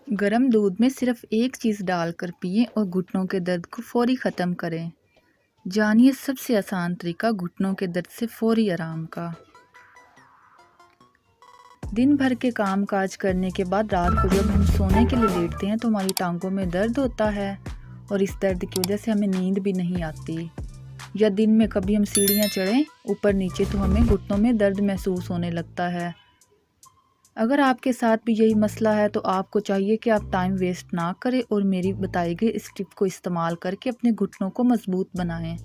गर्म दूध में सिर्फ एक चीज़ डालकर पिएं और घुटनों के दर्द को फौरी ख़त्म करें। जानिए सबसे आसान तरीका घुटनों के दर्द से फौरी आराम का। दिन भर के काम काज करने के बाद रात को जब हम सोने के लिए लेटते हैं तो हमारी टांगों में दर्द होता है और इस दर्द की वजह से हमें नींद भी नहीं आती। या दिन में कभी हम सीढ़ियाँ चढ़ें ऊपर नीचे तो हमें घुटनों में दर्द महसूस होने लगता है। अगर आपके साथ भी यही मसला है तो आपको चाहिए कि आप टाइम वेस्ट ना करें और मेरी बताई गई इस टिप को इस्तेमाल करके अपने घुटनों को मजबूत बनाएं।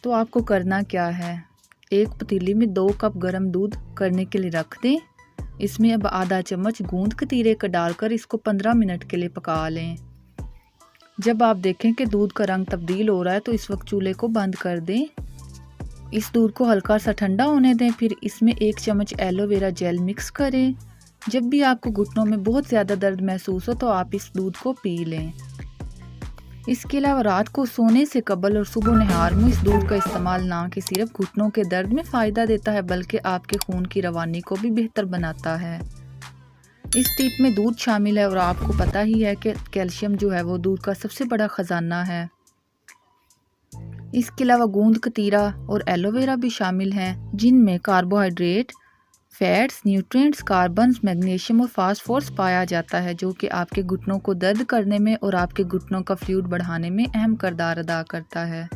तो आपको करना क्या है, एक पतीली में 2 कप गर्म दूध करने के लिए रख दें। इसमें अब आधा चम्मच गूंद कतीरे का डालकर इसको 15 मिनट के लिए पका लें। जब आप देखें कि दूध का रंग तब्दील हो रहा है तो इस वक्त चूल्हे को बंद कर दें। इस दूध को हल्का सा ठंडा होने दें। फिर इसमें 1 चम्मच एलोवेरा जेल मिक्स करें। जब भी आपको घुटनों में बहुत ज़्यादा दर्द महसूस हो तो आप इस दूध को पी लें। इसके अलावा रात को सोने से कबल और सुबह नहार में इस दूध का इस्तेमाल ना कि सिर्फ घुटनों के दर्द में फ़ायदा देता है बल्कि आपके खून की रवानी को भी बेहतर बनाता है। इस टिप में दूध शामिल है और आपको पता ही है कि कैल्शियम जो है वो दूध का सबसे बड़ा ख़जाना है। इसके अलावा गोंद कतीरा और एलोवेरा भी शामिल हैं जिनमें carbohydrate, fats, nutrients, carbons, magnesium और फास्फोरस पाया जाता है जो कि आपके घुटनों को दर्द करने में और आपके घुटनों का फ्लूइड बढ़ाने में अहम किरदार अदा करता है।